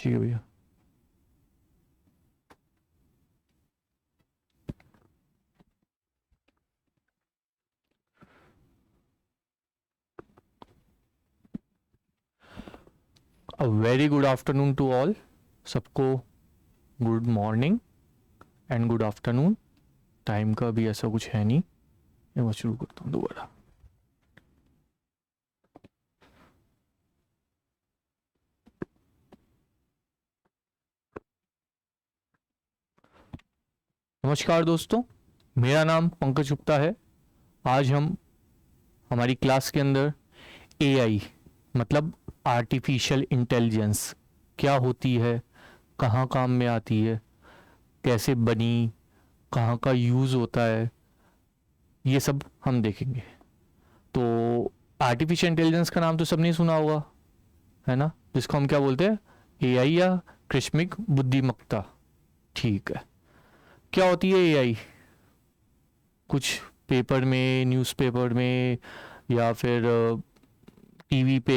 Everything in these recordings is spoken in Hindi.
ठीक है भैया। A very good afternoon to all. सबको good morning and good afternoon. Time का भी ऐसा कुछ है नहीं। मैं शुरू करता हूँ दोबारा। नमस्कार दोस्तों, मेरा नाम पंकज गुप्ता है। आज हम हमारी क्लास के अंदर एआई मतलब आर्टिफिशियल इंटेलिजेंस क्या होती है, कहाँ काम में आती है, कैसे बनी, कहाँ का यूज़ होता है, ये सब हम देखेंगे। तो आर्टिफिशियल इंटेलिजेंस का नाम तो सबने सुना होगा, है ना, जिसको हम क्या बोलते हैं, एआई या कृत्रिम बुद्धिमत्ता। ठीक है, क्या होती है एआई? कुछ पेपर में, न्यूज़पेपर में, या फिर टीवी पे,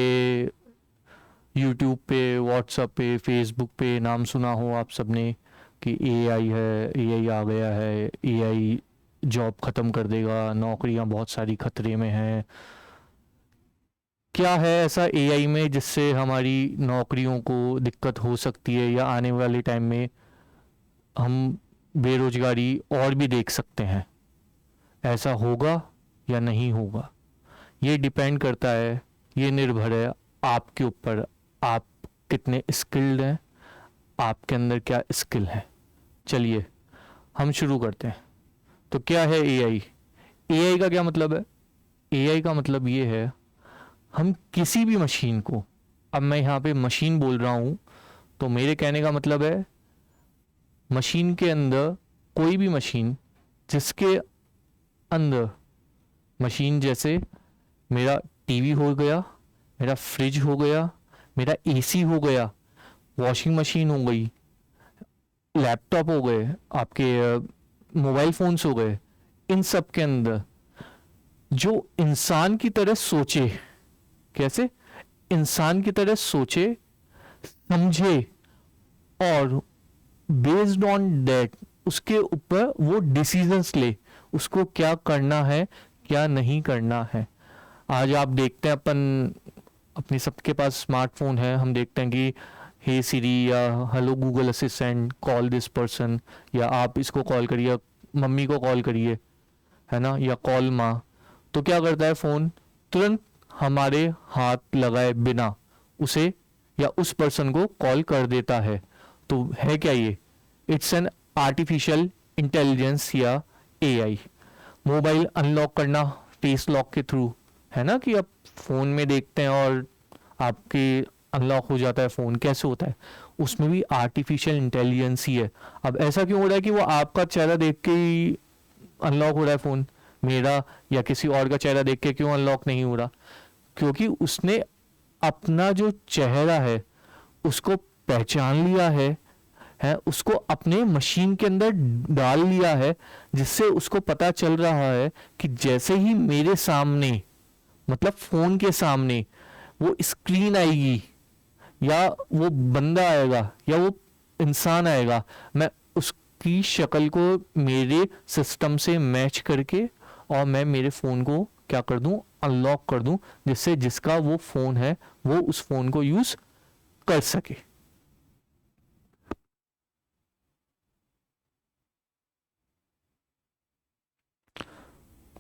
यूट्यूब पे, व्हाट्सएप पे, फेसबुक पे नाम सुना हो आप सबने कि एआई है, एआई आ गया है, एआई जॉब ख़त्म कर देगा, नौकरियां बहुत सारी खतरे में हैं। क्या है ऐसा एआई में जिससे हमारी नौकरियों को दिक्कत हो सकती है, या आने वाले टाइम में हम बेरोजगारी और भी देख सकते हैं? ऐसा होगा या नहीं होगा, ये डिपेंड करता है, ये निर्भर है आपके ऊपर। आप कितने स्किल्ड हैं, आपके अंदर क्या स्किल है। चलिए हम शुरू करते हैं। तो क्या है एआई? एआई का क्या मतलब है? एआई का मतलब ये है, हम किसी भी मशीन को, अब मैं यहाँ पे मशीन बोल रहा हूँ तो मेरे कहने का मतलब है मशीन के अंदर, कोई भी मशीन जिसके अंदर, मशीन जैसे मेरा टीवी हो गया, मेरा फ्रिज हो गया, मेरा एसी हो गया, वॉशिंग मशीन हो गई, लैपटॉप हो गए, आपके मोबाइल फोन्स हो गए, इन सब के अंदर जो इंसान की तरह सोचे, कैसे इंसान की तरह सोचे, समझे, और बेस्ड ऑन दैट उसके ऊपर वो डिसीजंस ले, उसको क्या करना है, क्या नहीं करना है। आज आप देखते हैं, अपन अपने सबके पास स्मार्टफोन है, हम देखते हैं कि हे सिरी या hello Google assistant call this person, या आप इसको कॉल करिए, मम्मी को कॉल करिए, है ना, या कॉल माँ। तो क्या करता है फ़ोन, तुरंत हमारे हाथ लगाए बिना उसे या उस पर्सन को कॉल कर देता है। तो है क्या ये? इट्स एन आर्टिफिशियल इंटेलिजेंस या एआई। मोबाइल अनलॉक करना फेस लॉक के थ्रू, है ना, कि आप फ़ोन में देखते हैं और आपके अनलॉक हो जाता है फ़ोन। कैसे होता है? उसमें भी आर्टिफिशियल इंटेलिजेंस ही है। अब ऐसा क्यों हो रहा है कि वो आपका चेहरा देख के ही अनलॉक हो रहा है फ़ोन, मेरा या किसी और का चेहरा देख के क्यों अनलॉक नहीं हो रहा? क्योंकि उसने अपना जो चेहरा है उसको पहचान लिया है, उसको अपने मशीन के अंदर डाल लिया है, जिससे उसको पता चल रहा है कि जैसे ही मेरे सामने, मतलब फ़ोन के सामने वो स्क्रीन आएगी, या वो बंदा आएगा, या वो इंसान आएगा, मैं उसकी शक्ल को मेरे सिस्टम से मैच करके और मैं मेरे फ़ोन को क्या कर दूं, अनलॉक कर दूं, जिससे जिसका वो फ़ोन है वो उस फ़ोन को यूज़ कर सके।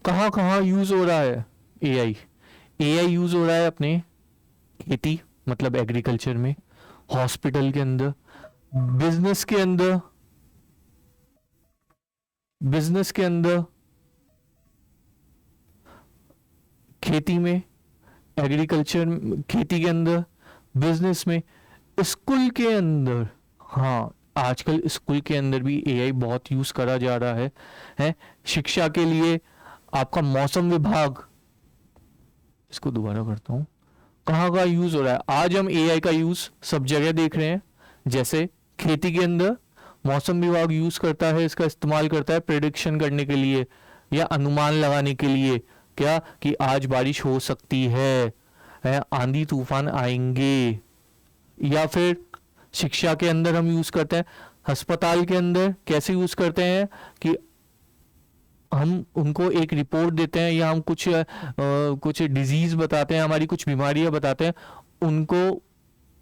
कहाँ कहाँ यूज़ हो रहा है एआई? एआई यूज़ हो रहा है अपने खेती, मतलब एग्रीकल्चर में, हॉस्पिटल के अंदर, बिजनेस के अंदर, बिजनेस के अंदर, खेती में, एग्रीकल्चर, खेती के अंदर, बिजनेस में, स्कूल के अंदर। हाँ, आजकल स्कूल के अंदर भी एआई बहुत यूज़ करा जा रहा है शिक्षा के लिए। आपका मौसम विभाग, इसको दोबारा करता हूँ, कहाँ का यूज़ हो रहा है? आज हम एआई का यूज़ सब जगह देख रहे हैं। जैसे खेती के अंदर मौसम विभाग यूज़ करता है, इसका इस्तेमाल करता है प्रेडिक्शन करने के लिए या अनुमान लगाने के लिए, क्या कि आज बारिश हो सकती है, आंधी तूफान आएंगे, या फिर शिक्षा के अंदर हम यूज करते हैं, अस्पताल के अंदर कैसे यूज करते हैं कि हम उनको एक रिपोर्ट देते हैं या हम कुछ डिजीज बताते हैं, हमारी कुछ बीमारियां बताते हैं, उनको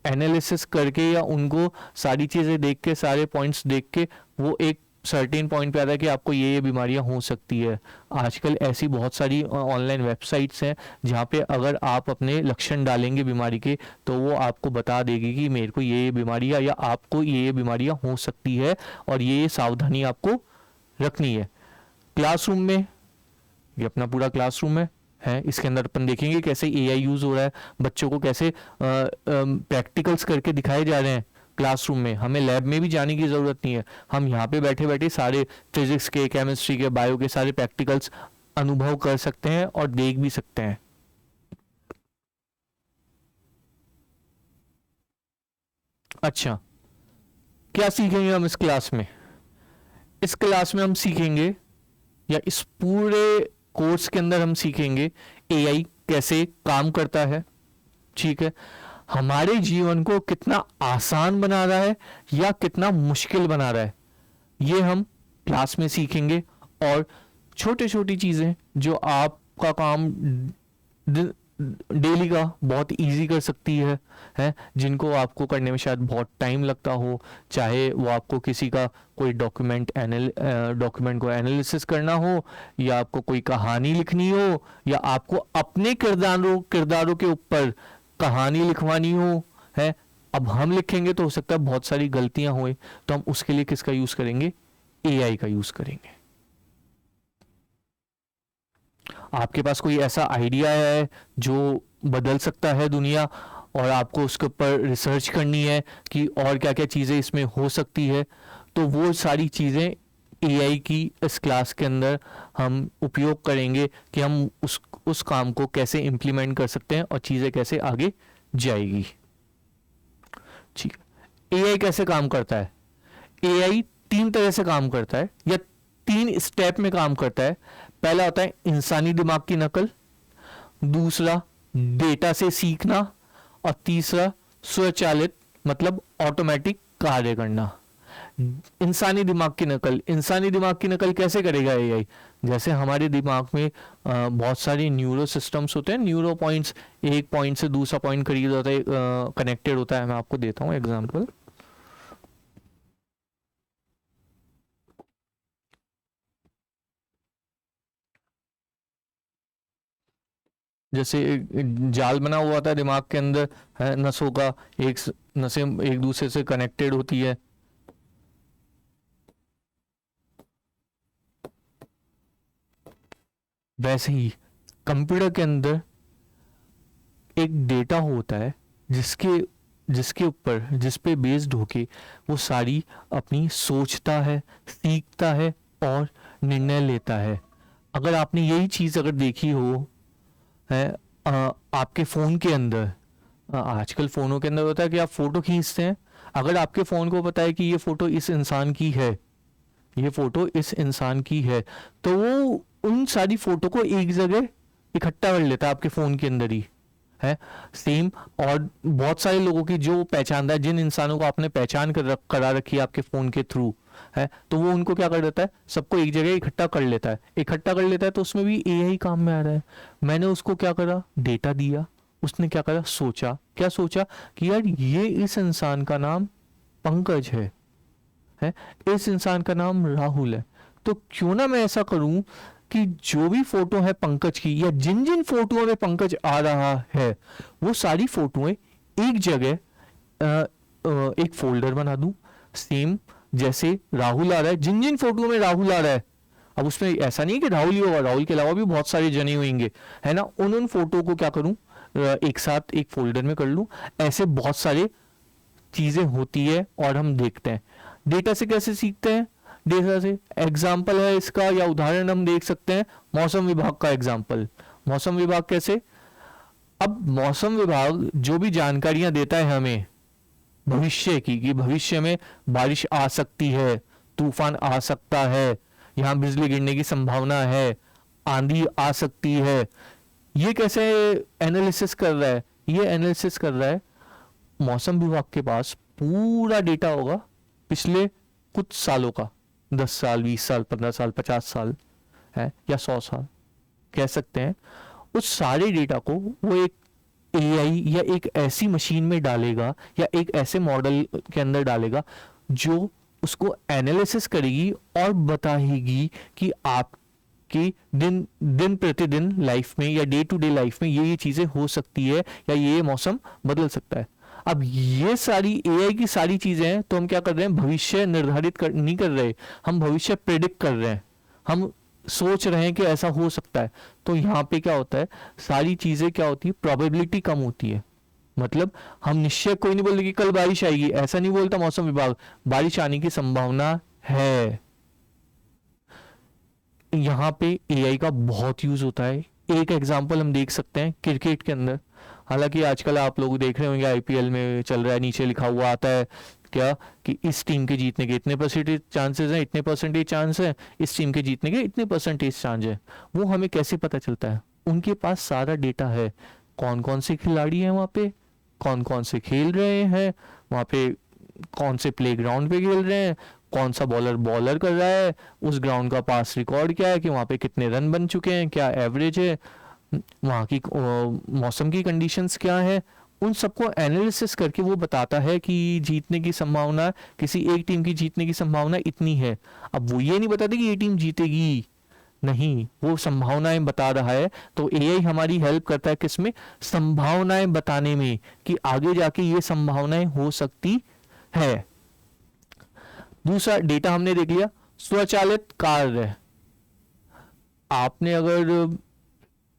एनालिसिस करके या उनको सारी चीजें देख के, सारे पॉइंट्स देख के वो एक सर्टेन पॉइंट पे आता है कि आपको ये बीमारियां हो सकती है। आजकल ऐसी बहुत सारी ऑनलाइन वेबसाइट्स हैं जहाँ पे अगर आप अपने लक्षण डालेंगे बीमारी के तो वो आपको बता देगी कि मेरे को ये बीमारियां या आपको ये बीमारियां हो सकती है और ये सावधानी आपको रखनी है। क्लासरूम में, ये अपना पूरा क्लासरूम है, इसके अंदर अपन देखेंगे कैसे एआई यूज हो रहा है, बच्चों को कैसे प्रैक्टिकल्स करके दिखाए जा रहे हैं क्लासरूम में। हमें लैब में भी जाने की जरूरत नहीं है, हम यहाँ पे बैठे बैठे सारे फिजिक्स के, केमिस्ट्री के, बायो के सारे प्रैक्टिकल्स अनुभव कर सकते हैं और देख भी सकते हैं। अच्छा, क्या सीखेंगे हम इस क्लास में? इस क्लास में हम सीखेंगे, या इस पूरे कोर्स के अंदर हम सीखेंगे एआई कैसे काम करता है। ठीक है, हमारे जीवन को कितना आसान बना रहा है या कितना मुश्किल बना रहा है, ये हम क्लास में सीखेंगे। और छोटी छोटी चीजें जो आपका काम डेली का बहुत इजी कर सकती है, जिनको आपको करने में शायद बहुत टाइम लगता हो, चाहे वो आपको किसी का कोई डॉक्यूमेंट को एनालिसिस करना हो, या आपको कोई कहानी लिखनी हो, या आपको अपने किरदारों के ऊपर कहानी लिखवानी हो, है। अब हम लिखेंगे तो हो सकता है बहुत सारी गलतियां होए, तो हम उसके लिए किसका यूज करेंगे? एआई का यूज करेंगे। आपके पास कोई ऐसा आइडिया है जो बदल सकता है दुनिया, और आपको उसके ऊपर रिसर्च करनी है कि और क्या क्या चीज़ें इसमें हो सकती है, तो वो सारी चीज़ें एआई की इस क्लास के अंदर हम उपयोग करेंगे कि हम उस काम को कैसे इम्प्लीमेंट कर सकते हैं और चीज़ें कैसे आगे जाएगी। ठीक है, एआई कैसे काम करता है? एआई 3 तरह से काम करता है, या 3 स्टेप में काम करता है। पहला होता है इंसानी दिमाग की नकल, दूसरा डेटा से सीखना, और तीसरा स्वचालित मतलब ऑटोमेटिक कार्य करना। इंसानी दिमाग की नकल कैसे करेगा एआई? जैसे हमारे दिमाग में बहुत सारे न्यूरो सिस्टम्स होते हैं, न्यूरो पॉइंट्स, एक पॉइंट से दूसरा पॉइंट करीब होता है, कनेक्टेड होता है। मैं आपको देता हूँ एग्जांपल। जैसे एक जाल बना हुआ था दिमाग के अंदर, है, नसों का, नसें एक दूसरे से कनेक्टेड होती है। वैसे ही कंप्यूटर के अंदर एक डेटा होता है जिसके ऊपर, जिस पे बेस्ड होके वो सारी अपनी सोचता है, सीखता है और निर्णय लेता है। अगर आपने यही चीज़ अगर देखी हो, है, आपके फ़ोन के अंदर, आजकल फ़ोनों के अंदर होता है कि आप फ़ोटो खींचते हैं। अगर आपके फ़ोन को पता है कि ये फ़ोटो इस इंसान की है, ये फ़ोटो इस इंसान की है, तो वो उन सारी फ़ोटो को एक जगह इकट्ठा कर लेता है आपके फ़ोन के अंदर ही, है। सेम और बहुत सारे लोगों की जो पहचानता है, जिन इंसानों को आपने पहचान करा रखी है आपके फ़ोन के थ्रू, है, तो वो उनको क्या कर देता है, सबको एक जगह इकट्ठा कर लेता है। तो उसमें भी एआई काम में आ रहा है। मैंने उसको क्या करा, डेटा दिया, उसने क्या करा, क्या सोचा कि यार ये इस इंसान का नाम पंकज है, इस इंसान का नाम राहुल है, तो क्यों ना मैं ऐसा करूं कि जो भी फोटो है पंकज की, या जिन जिन फोटोओं में पंकज आ रहा है, वो सारी फोटोएं एक जगह एक फोल्डर बना दूं। सेम जैसे राहुल आ रहा है, जिन जिन फोटो में राहुल आ रहा है, अब उसमें ऐसा नहीं कि राहुल ही होगा, राहुल के अलावा भी बहुत सारे जने होंगे, है ना। उन फोटो को क्या करूं, एक साथ एक फोल्डर में कर लूं। ऐसे बहुत सारे चीजें होती है और हम देखते हैं। डेटा से कैसे सीखते हैं? डेटा से एग्जाम्पल है इसका, या उदाहरण हम देख सकते हैं मौसम विभाग का एग्जाम्पल। मौसम विभाग कैसे? अब मौसम विभाग जो भी जानकारियां देता है हमें भविष्य की, कि भविष्य में बारिश आ सकती है, तूफान आ सकता है, यहाँ बिजली गिरने की संभावना है, आंधी आ सकती है, ये कैसे एनालिसिस कर रहा है? ये एनालिसिस कर रहा है, मौसम विभाग के पास पूरा डेटा होगा पिछले कुछ सालों का, 10 साल, 20 साल, 15 साल, 50 साल है या 100 साल कह सकते हैं, उस सारे डेटा को वो एक एआई या एक ऐसी मशीन में डालेगा या एक ऐसे मॉडल के अंदर डालेगा जो उसको एनालिसिस करेगी और बताएगी कि आपकी दिन दिन प्रतिदिन लाइफ में या डे टू डे लाइफ में ये चीज़ें हो सकती है या ये मौसम बदल सकता है। अब ये सारी एआई की सारी चीज़ें हैं, तो हम क्या कर रहे हैं, भविष्य निर्धारित नहीं कर रहे, हम भविष्य प्रेडिक्ट कर रहे हैं, हम सोच रहे हैं कि ऐसा हो सकता है। तो यहाँ पे क्या होता है, सारी चीज़ें क्या होती है, प्रोबेबिलिटी कम होती है। मतलब हम निश्चय कोई नहीं बोलते कि कल बारिश आएगी, ऐसा नहीं बोलता मौसम विभाग, बारिश आने की संभावना है। यहाँ पे एआई का बहुत यूज होता है। एक एग्जांपल हम देख सकते हैं क्रिकेट के अंदर। हालांकि आजकल आप लोग देख रहे होंगे आईपीएल में चल रहा है, नीचे लिखा हुआ आता है क्या कि इस टीम के जीतने के इतने परसेंटेज चांसेस हैं, इतने परसेंटेज चांस है, इस टीम के जीतने के इतने परसेंटेज चांस है। वो हमें कैसे पता चलता है, उनके पास सारा डेटा है, कौन कौन से खिलाड़ी हैं वहाँ पे, कौन कौन से खेल रहे हैं वहाँ पे, कौन से प्लेग्राउंड पे खेल रहे हैं, कौन सा बॉलर बॉलर कर रहा है, उस ग्राउंड का पास रिकॉर्ड क्या है कि वहाँ पे कितने रन बन चुके हैं, क्या एवरेज है, वहाँ की मौसम की कंडीशंस क्या है, उन सबको एनालिसिस करके वो बताता है कि जीतने की संभावना, किसी एक टीम की जीतने की संभावना इतनी है। अब वो ये नहीं बताते कि ये टीम जीतेगी, नहीं, वो संभावनाएं बता रहा है। तो एआई हमारी हेल्प करता है किसमें, संभावनाएं बताने में, कि आगे जाके ये संभावनाएं हो सकती है। दूसरा डेटा हमने देख लिया, स्वचालित कार्य। आपने अगर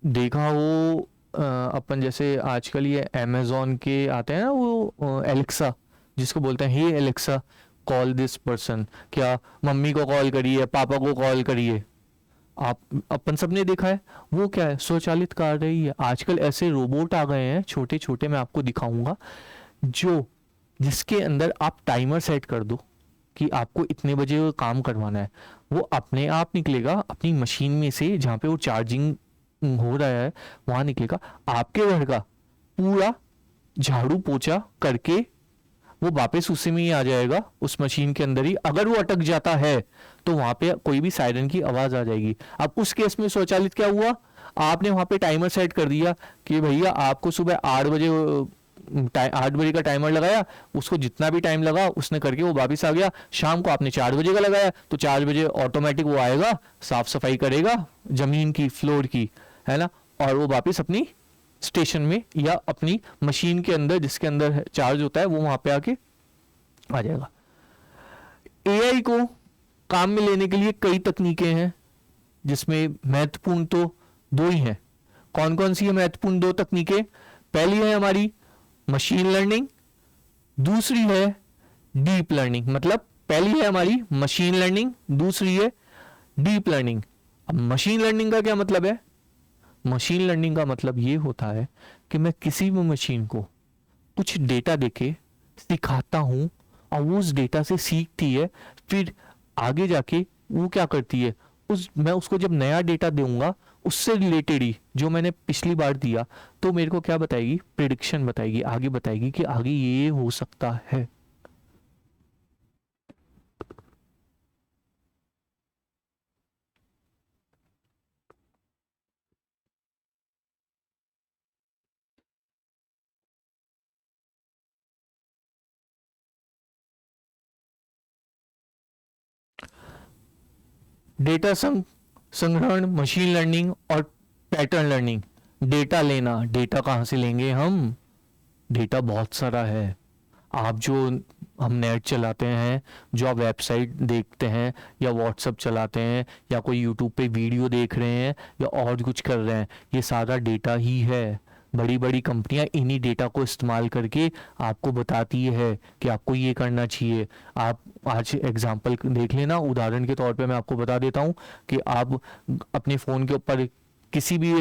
देखा हो अपन जैसे आजकल ये अमेजोन के आते हैं ना वो एलेक्सा, जिसको बोलते हैं हे एलेक्सा कॉल दिस पर्सन, क्या मम्मी को कॉल करिए, पापा को कॉल करिए, आप अपन सबने देखा है। वो क्या है, स्वचालित कार्य ही है। आजकल ऐसे रोबोट आ गए हैं छोटे छोटे, मैं आपको दिखाऊंगा, जो जिसके अंदर आप टाइमर सेट कर दो कि आपको इतने बजे वो काम करवाना है, वो अपने आप निकलेगा अपनी मशीन में से, जहाँ पे वो चार्जिंग हो रहा है वहां निकलेगा, आपके घर का पूरा झाड़ू पोछा करके वो वापस उसी में ही आ जाएगा, उस मशीन के अंदर ही। अगर वो अटक जाता है तो वहां पे कोई भी सायरन की आवाज आ जाएगी। अब उस केस में स्वचालित क्या हुआ, आपने वहां पे टाइमर सेट कर दिया कि भैया आपको सुबह 8 बजे का टाइमर लगाया, उसको जितना भी टाइम लगा उसने करके वो वापस आ गया। शाम को आपने 4 बजे का लगाया तो 4 बजे ऑटोमेटिक वो आएगा, साफ सफाई करेगा जमीन की, फ्लोर की, है ना, और वो वापस अपनी स्टेशन में या अपनी मशीन के अंदर जिसके अंदर चार्ज होता है वो वहां पे आके आ जाएगा। एआई को काम में लेने के लिए कई तकनीकें हैं, जिसमें महत्वपूर्ण तो 2 ही हैं। कौन कौन सी है महत्वपूर्ण 2 तकनीकें, पहली है हमारी मशीन लर्निंग, दूसरी है डीप लर्निंग। मतलब पहली है हमारी मशीन लर्निंग, दूसरी है डीप लर्निंग। अब मशीन लर्निंग का क्या मतलब है, मशीन लर्निंग का मतलब ये होता है कि मैं किसी भी मशीन को कुछ डेटा देके सिखाता हूं और वो उस डेटा से सीखती है, फिर आगे जाके वो क्या करती है, मैं उसको जब नया डेटा दूंगा उससे रिलेटेड ही जो मैंने पिछली बार दिया, तो मेरे को क्या बताएगी, प्रिडिक्शन बताएगी, आगे बताएगी कि आगे ये हो सकता है। डेटा संग्रहण, मशीन लर्निंग और पैटर्न लर्निंग। डेटा लेना, डेटा कहाँ से लेंगे हम, डेटा बहुत सारा है। आप जो हम नेट चलाते हैं, जो आप वेबसाइट देखते हैं या व्हाट्सअप चलाते हैं या कोई यूट्यूब पे वीडियो देख रहे हैं या और कुछ कर रहे हैं, ये सारा डेटा ही है। बड़ी बड़ी कंपनियां इन्हीं डेटा को इस्तेमाल करके आपको बताती है कि आपको ये करना चाहिए। आप आज एग्जांपल देख लेना, उदाहरण के तौर पे मैं आपको बता देता हूँ कि आप अपने फ़ोन के ऊपर किसी भी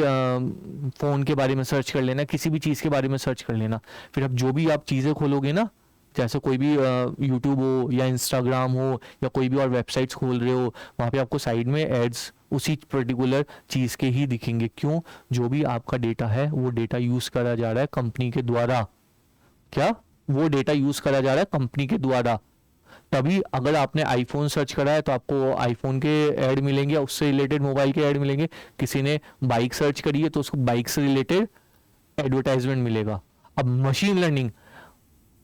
फ़ोन के बारे में सर्च कर लेना, किसी भी चीज़ के बारे में सर्च कर लेना, फिर अब जो भी आप चीज़ें खोलोगे ना, जैसे कोई भी यूट्यूब हो या इंस्टाग्राम हो या कोई भी और वेबसाइट्स खोल रहे हो, वहाँ पे आपको साइड में एड्स उसी पर्टिकुलर चीज़ के ही दिखेंगे। क्यों, जो भी आपका डेटा है वो डेटा यूज़ करा जा रहा है कंपनी के द्वारा, क्या वो डेटा यूज करा जा रहा है कंपनी के द्वारा। तभी अगर आपने आईफोन सर्च करा है तो आपको आईफोन के ऐड मिलेंगे, उससे रिलेटेड मोबाइल के ऐड मिलेंगे। किसी ने बाइक सर्च करी है तो उसको बाइक से रिलेटेड एडवर्टाइजमेंट मिलेगा। अब मशीन लर्निंग,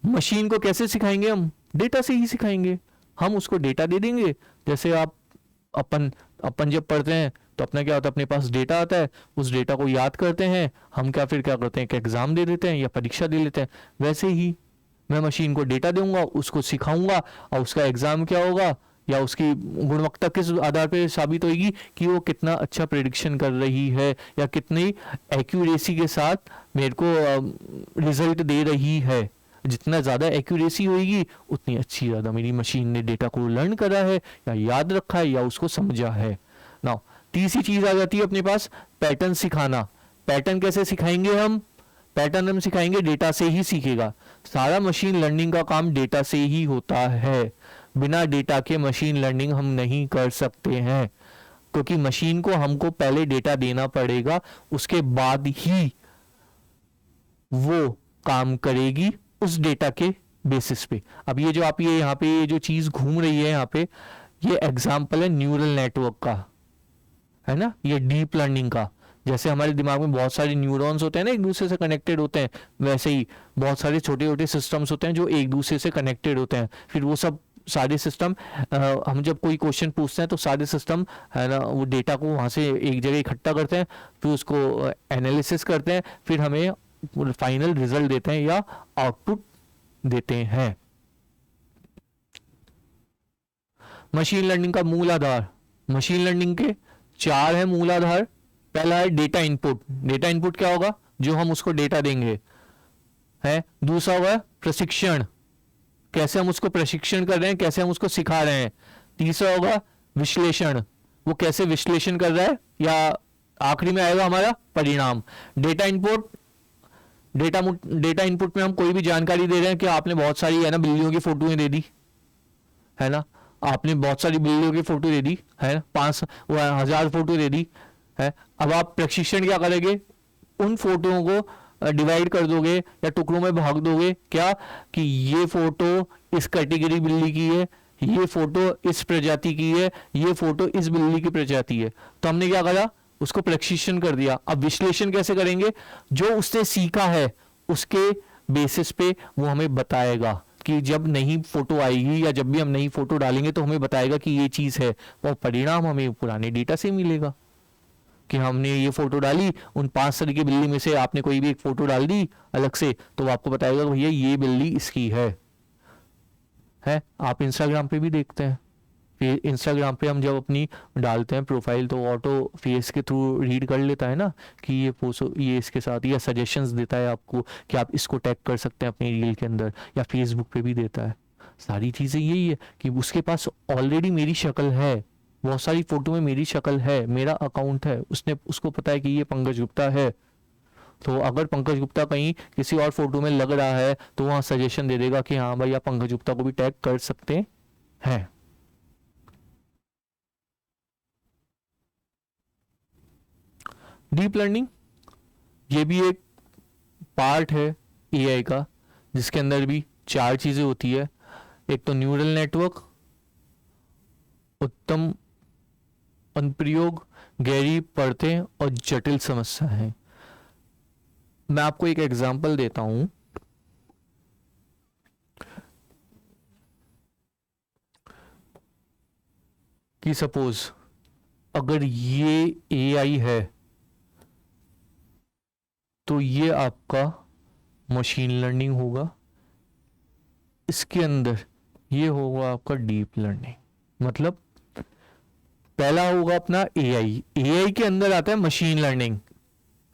मशीन को कैसे सिखाएंगे हम? डेटा से ही सिखाएंगे। हम उसको डेटा दे देंगे। जैसे आप अपन अपन जब पढ़ते हैं तो अपना क्या होता है, अपने पास डेटा आता है, उस डेटा को याद करते हैं हम, क्या करते हैं कि एग्जाम दे देते हैं या परीक्षा दे लेते हैं। वैसे ही मैं मशीन को डेटा दूंगा, उसको सिखाऊंगा, और उसका एग्जाम क्या होगा या उसकी गुणवत्ता किस आधार पर साबित होगी कि वो कितना अच्छा प्रेडिक्शन कर रही है या कितनी एक्यूरेसी के साथ मेरे को रिजल्ट दे रही है। जितना ज़्यादा एक्यूरेसी होगी उतनी अच्छी ज़्यादा मेरी मशीन ने डेटा को लर्न करा है या याद रखा है या उसको समझा है। नाउ तीसरी चीज़ आ जाती है अपने पास, पैटर्न सिखाना। पैटर्न कैसे सिखाएंगे हम? पैटर्न हम सिखाएंगे, डेटा से ही सीखेगा। सारा मशीन लर्निंग का काम डेटा से ही होता है। बिना डेटा के मशीन लर्निंग हम नहीं कर सकते हैं, क्योंकि मशीन को हमको पहले डेटा देना पड़ेगा, उसके बाद ही वो काम करेगी उस डेटा के बेसिस पे। अब ये जो आप ये यहाँ पे ये जो चीज घूम रही है यहाँ पे, ये एग्जाम्पल है न्यूरल नेटवर्क का, है ना, ये डीप लर्निंग का। जैसे हमारे दिमाग में बहुत सारे न्यूरॉन्स होते हैं ना, एक दूसरे से कनेक्टेड होते हैं, वैसे ही बहुत सारे छोटे छोटे सिस्टम्स होते हैं जो एक दूसरे से कनेक्टेड होते हैं। फिर वो सब सारे सिस्टम हम जब कोई क्वेश्चन पूछते हैं तो सारे सिस्टम है ना, वो डेटा को वहाँ से एक जगह इकट्ठा करते हैं, फिर उसको एनालिसिस करते हैं, फिर हमें फाइनल रिजल्ट देते हैं या आउटपुट देते हैं। मशीन लर्निंग का मूल आधार, मशीन लर्निंग के 4 है मूल आधार। पहला है डेटा इनपुट। डेटा इनपुट क्या होगा? जो हम उसको डेटा देंगे है। दूसरा होगा प्रशिक्षण, कैसे हम उसको प्रशिक्षण कर रहे हैं, कैसे हम उसको सिखा रहे हैं। तीसरा होगा विश्लेषण, वो कैसे विश्लेषण कर रहा है, या आखिरी में आएगा हमारा परिणाम। डेटा इनपुट, डेटा इनपुट में हम कोई भी जानकारी दे रहे हैं कि आपने बहुत सारी है ना बिल्लियों की फोटोएं दे दी, है ना, आपने बहुत सारी बिल्लियों की फोटो दे दी, है ना, 5,000 फोटो दे दी है। अब आप प्रशिक्षण क्या करेंगे? उन फोटोओं को डिवाइड कर दोगे या टुकड़ों में भाग दोगे, क्या कि ये फोटो इस कैटेगरी बिल्ली की है, ये फोटो इस प्रजाति की है, ये फोटो इस बिल्ली की प्रजाति है। तो हमने क्या करा? उसको प्रशिक्षण कर दिया। अब विश्लेषण कैसे करेंगे? जो उसने सीखा है उसके बेसिस पे वो हमें बताएगा कि जब नई फोटो आएगी या जब भी हम नई फोटो डालेंगे तो हमें बताएगा कि ये चीज है, और परिणाम हमें पुराने डेटा से मिलेगा कि हमने ये फोटो डाली, उन 5 तरह की बिल्ली में से आपने कोई भी एक फोटो डाल दी अलग से, तो वो आपको बताएगा भैया ये बिल्ली इसकी है। आप इंस्टाग्राम पे भी देखते हैं, फिर इंस्टाग्राम पे हम जब अपनी डालते हैं प्रोफाइल तो ऑटो फेस के थ्रू रीड कर लेता है ना कि ये पोस्ट ये इसके साथ, या सजेशंस देता है आपको कि आप इसको टैग कर सकते हैं अपनी रील के अंदर, या फेसबुक पे भी देता है। सारी चीज़ें यही है कि उसके पास ऑलरेडी मेरी शक्ल है, बहुत सारी फोटो में मेरी शक्ल है, मेरा अकाउंट है, उसने उसको पता है कि ये पंकज गुप्ता है। तो अगर पंकज गुप्ता कहीं किसी और फोटो में लग रहा है तो वहाँ सजेशन दे देगा कि हाँ भाई आप पंकज गुप्ता को भी टैग कर सकते हैं। डीप लर्निंग ये भी एक पार्ट है एआई का, जिसके अंदर भी 4 चीजें होती है। एक तो न्यूरल नेटवर्क, उत्तम अनुप्रयोग, गहरी परतें और जटिल समस्याएं। मैं आपको एक एग्जांपल देता हूं कि सपोज अगर ये एआई है तो ये आपका मशीन लर्निंग होगा, इसके अंदर ये होगा आपका डीप लर्निंग। मतलब पहला होगा अपना एआई, एआई के अंदर आता है मशीन लर्निंग,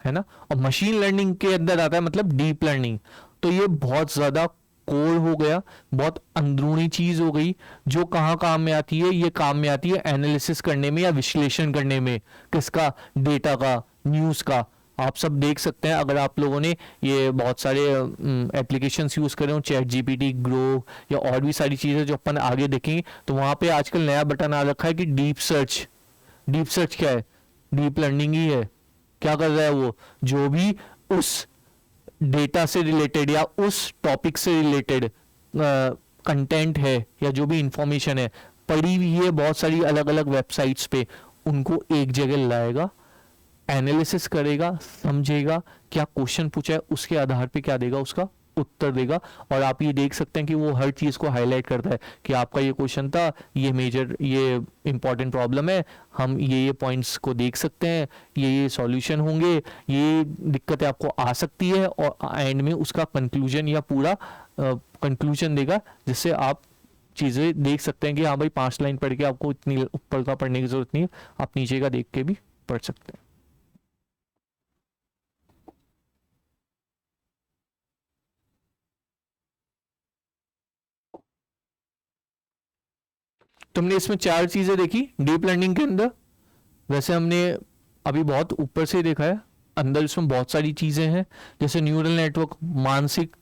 है ना, और मशीन लर्निंग के अंदर आता है मतलब डीप लर्निंग। तो ये बहुत ज्यादा कोर हो गया, बहुत अंदरूनी चीज हो गई, जो कहाँ काम में आती है? ये काम में आती है एनालिसिस करने में या विश्लेषण करने में। किसका? डेटा का, न्यूज का। आप सब देख सकते हैं अगर आप लोगों ने ये बहुत सारे एप्लीकेशंस यूज कर रहे हो, चैट जीपीटी, ग्रो या और भी सारी चीजें जो अपन आगे देखेंगे, तो वहां पे आजकल नया बटन आ रखा है कि डीप सर्च। डीप सर्च क्या है? डीप लर्निंग ही है। क्या कर रहा है वो? जो भी उस डेटा से रिलेटेड या उस टॉपिक से रिलेटेड कंटेंट है या जो भी इंफॉर्मेशन है पड़ी हुई है बहुत सारी अलग अलग वेबसाइट्स पे, उनको एक जगह लाएगा, एनालिसिस करेगा, समझेगा क्या क्वेश्चन पूछा है, उसके आधार पे क्या देगा, उसका उत्तर देगा। और आप ये देख सकते हैं कि वो हर चीज़ को हाईलाइट करता है कि आपका ये क्वेश्चन था, ये मेजर, ये इंपॉर्टेंट प्रॉब्लम है, हम ये पॉइंट्स को देख सकते हैं, ये सॉल्यूशन होंगे, ये दिक्कतें आपको आ सकती है, और एंड में उसका कंक्लूजन या पूरा कंक्लूजन देगा, जिससे आप चीज़ें देख सकते हैं कि हाँ भाई 5 लाइन पढ़ के आपको इतनी ऊपर का पढ़ने की जरूरत नहीं है, आप नीचे का देख के भी पढ़ सकते हैं। तुमने इसमें 4 चीजें देखी डीप लर्निंग के अंदर। वैसे हमने अभी बहुत ऊपर से देखा है, अंदर इसमें बहुत सारी चीजें हैं, जैसे न्यूरल नेटवर्क, मानसिक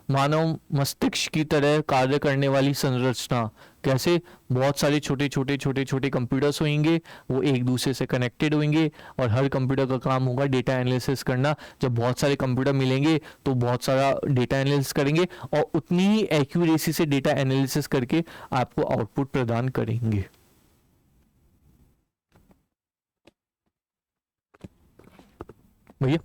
मानव मस्तिष्क की तरह कार्य करने वाली संरचना, कैसे बहुत सारे छोटे छोटे छोटे छोटे कंप्यूटर्स होंगे, वो एक दूसरे से कनेक्टेड होंगे, और हर कंप्यूटर का काम होगा डेटा एनालिसिस करना। जब बहुत सारे कंप्यूटर मिलेंगे तो बहुत सारा डेटा एनालिसिस करेंगे, और उतनी ही एक्यूरेसी से डेटा एनालिसिस करके आपको आउटपुट प्रदान करेंगे। भैया